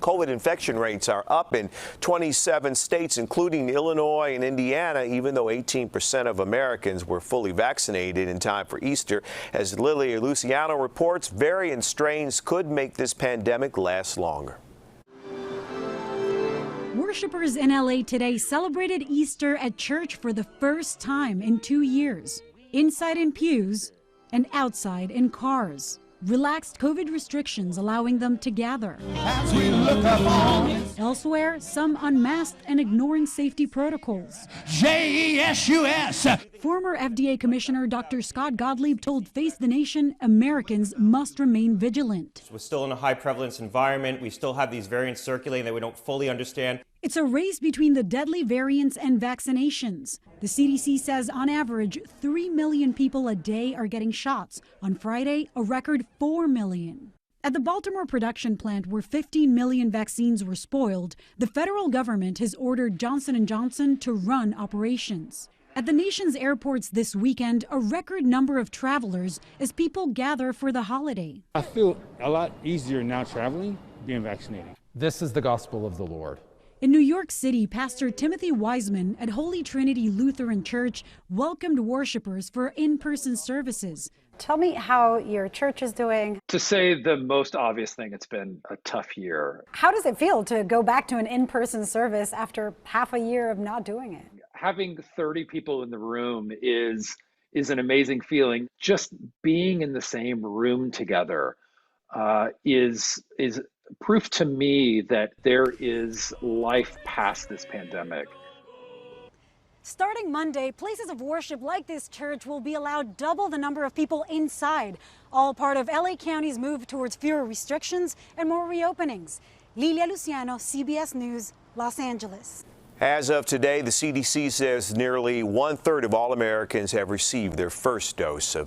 COVID infection rates are up in 27 states, including Illinois and Indiana, even though 18% of Americans were fully vaccinated in time for Easter. As Lilia Luciano reports, variant strains could make this pandemic last longer. Worshippers in LA today celebrated Easter at church for the first time in 2 years. Inside in pews and outside in cars. Relaxed COVID restrictions allowing them to gather. Elsewhere, some unmasked and ignoring safety protocols. JESUS! Former FDA Commissioner Dr. Scott Gottlieb told Face the Nation Americans must remain vigilant. We're still in a high prevalence environment. We still have these variants circulating that we don't fully understand. It's a race between the deadly variants and vaccinations. The CDC says on average, 3 million people a day are getting shots. On Friday, a record 4 million. At the Baltimore production plant where 15 million vaccines were spoiled, the federal government has ordered Johnson & Johnson to run operations. At the nation's airports this weekend, a record number of travelers as people gather for the holiday. I feel a lot easier now traveling, being vaccinated. This is the gospel of the Lord. In New York City, Pastor Timothy Wiseman at Holy Trinity Lutheran Church welcomed worshipers for in-person services. Tell me how your church is doing. To say the most obvious thing, it's been a tough year. How does it feel to go back to an in-person service after half a year of not doing it? Having 30 people in the room is an amazing feeling. Just being in the same room together is proof to me that there is life past this pandemic. Starting Monday, places of worship like this church will be allowed double the number of people inside, all part of LA County's move towards fewer restrictions and more reopenings. Lilia Luciano, CBS News, Los Angeles. As of today, the CDC says nearly 1/3 of all Americans have received their first dose of